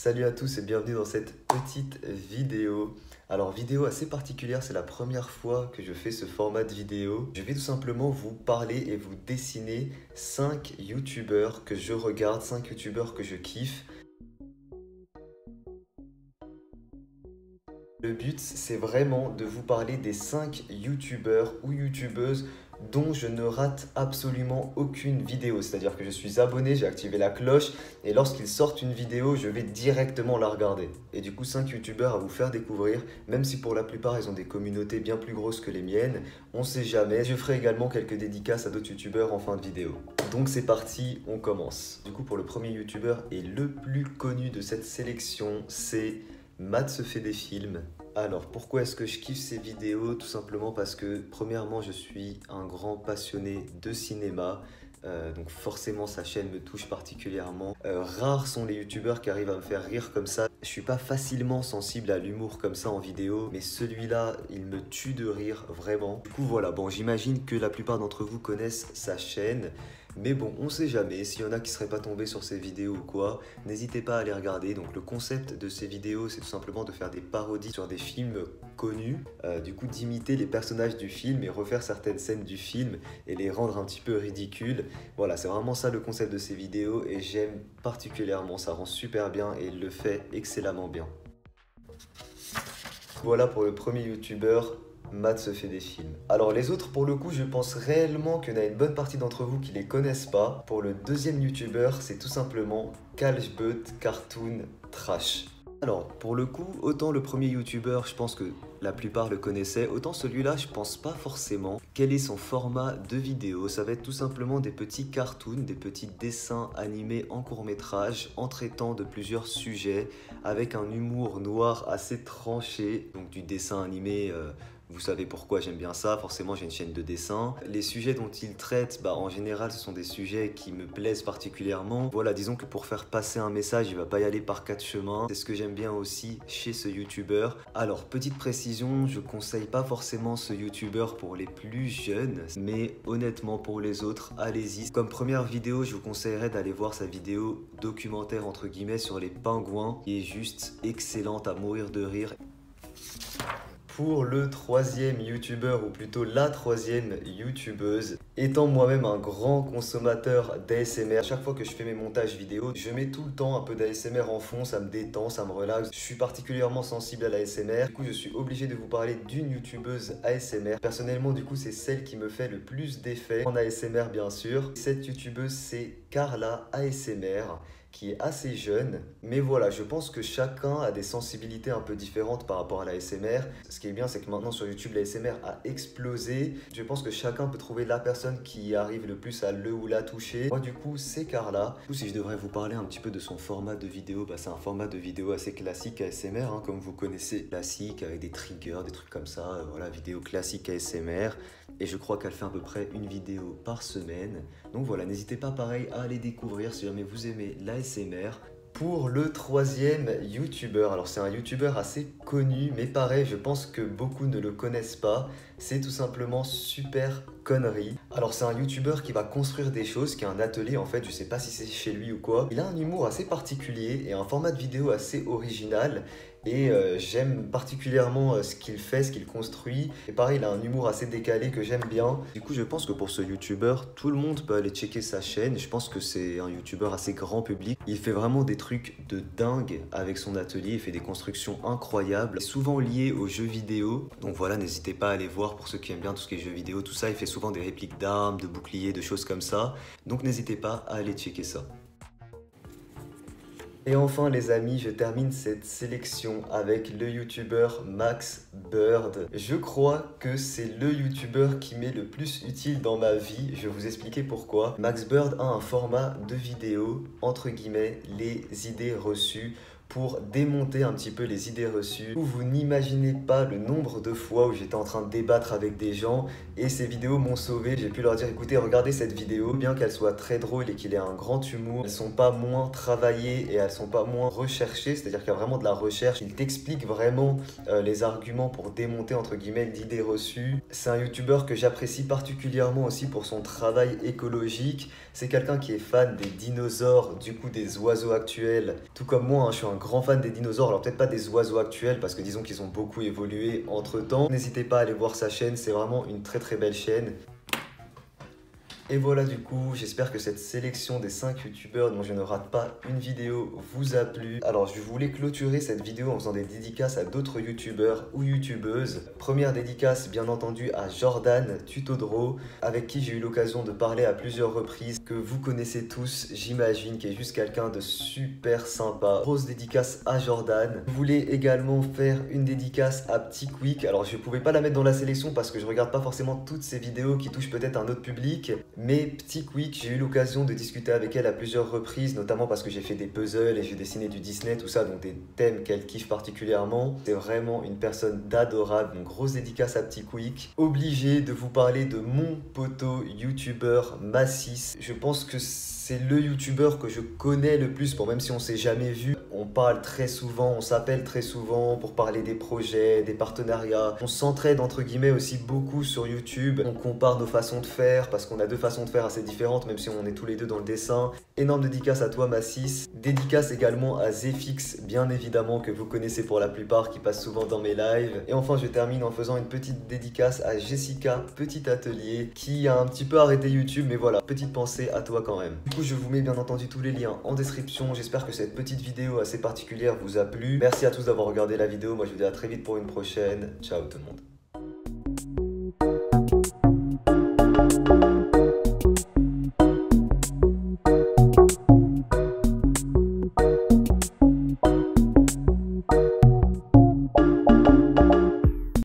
Salut à tous et bienvenue dans cette petite vidéo. Alors vidéo assez particulière, c'est la première fois que je fais ce format de vidéo. Je vais tout simplement vous parler et vous dessiner 5 youtubeurs que je regarde, 5 youtubeurs que je kiffe. Le but, c'est vraiment de vous parler des 5 youtubeurs ou youtubeuses dont je ne rate absolument aucune vidéo. C'est-à-dire que je suis abonné, j'ai activé la cloche et lorsqu'ils sortent une vidéo, je vais directement la regarder. Et du coup, 5 youtubeurs à vous faire découvrir, même si pour la plupart, ils ont des communautés bien plus grosses que les miennes. On sait jamais. Je ferai également quelques dédicaces à d'autres youtubeurs en fin de vidéo. Donc c'est parti, on commence. Du coup, pour le premier youtubeur et le plus connu de cette sélection, c'est Matt se fait des films. Alors, pourquoi est-ce que je kiffe ces vidéos? Tout simplement parce que, premièrement, je suis un grand passionné de cinéma. Donc forcément, sa chaîne me touche particulièrement. Rares sont les youtubeurs qui arrivent à me faire rire comme ça. Je suis pas facilement sensible à l'humour comme ça en vidéo, mais celui-là, il me tue de rire, vraiment. Du coup, voilà, bon, j'imagine que la plupart d'entre vous connaissent sa chaîne. Mais bon, on sait jamais, s'il y en a qui seraient pas tombés sur ces vidéos ou quoi, n'hésitez pas à les regarder. Donc le concept de ces vidéos, c'est tout simplement de faire des parodies sur des films connus, du coup d'imiter les personnages du film et refaire certaines scènes du film et les rendre un petit peu ridicules. Voilà, c'est vraiment ça le concept de ces vidéos et j'aime particulièrement, ça rend super bien et il le fait excellemment bien. Voilà pour le premier youtubeur. Matt se fait des films. Alors les autres, pour le coup, je pense réellement qu'il y en a une bonne partie d'entre vous qui les connaissent pas. Pour le deuxième youtubeur, c'est tout simplement Calgebut Cartoon Trash. Alors, pour le coup, autant le premier youtubeur, je pense que la plupart le connaissaient, autant celui-là, je pense pas forcément. Quel est son format de vidéo? Ça va être tout simplement des petits cartoons, des petits dessins animés en court-métrage, en traitant de plusieurs sujets, avec un humour noir assez tranché, donc du dessin animé. Vous savez pourquoi j'aime bien ça, forcément j'ai une chaîne de dessin. Les sujets dont il traite, en général ce sont des sujets qui me plaisent particulièrement. Voilà, disons que pour faire passer un message, il va pas y aller par 4 chemins. C'est ce que j'aime bien aussi chez ce youtubeur. Alors, petite précision, je conseille pas forcément ce youtubeur pour les plus jeunes, mais honnêtement pour les autres, allez-y. Comme première vidéo, je vous conseillerais d'aller voir sa vidéo documentaire entre guillemets sur les pingouins, qui est juste excellente à mourir de rire. Pour le troisième youtubeur, ou plutôt la troisième youtubeuse, étant moi-même un grand consommateur d'ASMR, chaque fois que je fais mes montages vidéo, je mets tout le temps un peu d'ASMR en fond, ça me détend, ça me relaxe. Je suis particulièrement sensible à l'ASMR, du coup je suis obligé de vous parler d'une youtubeuse ASMR. Personnellement, du coup, c'est celle qui me fait le plus d'effet en ASMR, bien sûr. Cette youtubeuse, c'est Carla ASMR, qui est assez jeune, mais voilà, je pense que chacun a des sensibilités un peu différentes par rapport à la l'ASMR. Ce qui est bien, c'est que maintenant sur YouTube, la l'ASMR a explosé. Je pense que chacun peut trouver la personne qui arrive le plus à le ou la toucher. Moi, du coup, c'est Carla. Du coup, si je devrais vous parler un petit peu de son format de vidéo, c'est un format de vidéo assez classique ASMR, comme vous connaissez, classique, avec des triggers, des trucs comme ça, voilà, vidéo classique ASMR. Et je crois qu'elle fait à peu près une vidéo par semaine. Donc voilà, n'hésitez pas pareil à aller découvrir si jamais vous aimez l'ASMR. Pour le troisième youtubeur, alors c'est un youtubeur assez connu, mais pareil, je pense que beaucoup ne le connaissent pas. C'est tout simplement Super Connery. Alors c'est un youtubeur qui va construire des choses, qui a un atelier en fait, je sais pas si c'est chez lui ou quoi. Il a un humour assez particulier et un format de vidéo assez original. Et j'aime particulièrement ce qu'il fait, ce qu'il construit. Et pareil, il a un humour assez décalé que j'aime bien. Du coup, je pense que pour ce youtubeur, tout le monde peut aller checker sa chaîne. Je pense que c'est un youtubeur assez grand public. Il fait vraiment des trucs de dingue avec son atelier. Il fait des constructions incroyables, souvent liées aux jeux vidéo. Donc voilà, n'hésitez pas à aller voir pour ceux qui aiment bien tout ce qui est jeux vidéo, tout ça. Il fait souvent des répliques d'armes, de boucliers, de choses comme ça. Donc n'hésitez pas à aller checker ça. Et enfin les amis, je termine cette sélection avec le youtubeur Max Bird. Je crois que c'est le youtubeur qui m'est le plus utile dans ma vie. Je vais vous expliquer pourquoi. Max Bird a un format de vidéo, entre guillemets, les idées reçues, pour démonter un petit peu les idées reçues. Vous n'imaginez pas le nombre de fois où j'étais en train de débattre avec des gens et ces vidéos m'ont sauvé. J'ai pu leur dire écoutez, regardez cette vidéo, bien qu'elle soit très drôle et qu'il ait un grand humour, elles sont pas moins travaillées et elles sont pas moins recherchées, c'est-à-dire qu'il y a vraiment de la recherche. Il t'explique vraiment les arguments pour démonter entre guillemets l'idée reçue. C'est un youtubeur que j'apprécie particulièrement aussi pour son travail écologique. C'est quelqu'un qui est fan des dinosaures, du coup des oiseaux actuels. Tout comme moi, je suis un grand fan des dinosaures, alors peut-être pas des oiseaux actuels parce que disons qu'ils ont beaucoup évolué entre temps. N'hésitez pas à aller voir sa chaîne, c'est vraiment une très belle chaîne. Et voilà, du coup, j'espère que cette sélection des 5 youtubeurs dont je ne rate pas une vidéo vous a plu. Alors je voulais clôturer cette vidéo en faisant des dédicaces à d'autres youtubeurs ou youtubeuses. Première dédicace bien entendu à Jordan Tutodro, avec qui j'ai eu l'occasion de parler à plusieurs reprises, que vous connaissez tous j'imagine, qui est juste quelqu'un de super sympa. Grosse dédicace à Jordan. Je voulais également faire une dédicace à Petit Quick. Alors je pouvais pas la mettre dans la sélection parce que je regarde pas forcément toutes ces vidéos qui touchent peut-être un autre public. Mais Petit Quick, j'ai eu l'occasion de discuter avec elle à plusieurs reprises, notamment parce que j'ai fait des puzzles et j'ai dessiné du Disney, tout ça, donc des thèmes qu'elle kiffe particulièrement. C'est vraiment une personne d'adorable, une grosse dédicace à Petit Quick. Obligé de vous parler de mon poteau youtubeur Massis. Je pense que c'est le youtubeur que je connais le plus, bon, même si on s'est jamais vu. On parle très souvent, on s'appelle très souvent pour parler des projets, des partenariats. On s'entraide entre guillemets aussi beaucoup sur YouTube. On compare nos façons de faire parce qu'on a deux façons de faire assez différentes, même si on est tous les deux dans le dessin. Énorme dédicace à toi Massis. Dédicace également à Zfix, bien évidemment, que vous connaissez pour la plupart, qui passe souvent dans mes lives. Et enfin je termine en faisant une petite dédicace à Jessica Petit Atelier, qui a un petit peu arrêté YouTube, mais voilà, petite pensée à toi quand même. Du coup je vous mets bien entendu tous les liens en description. J'espère que cette petite vidéo assez particulière vous a plu. Merci à tous d'avoir regardé la vidéo, moi je vous dis à très vite pour une prochaine. Ciao tout le monde.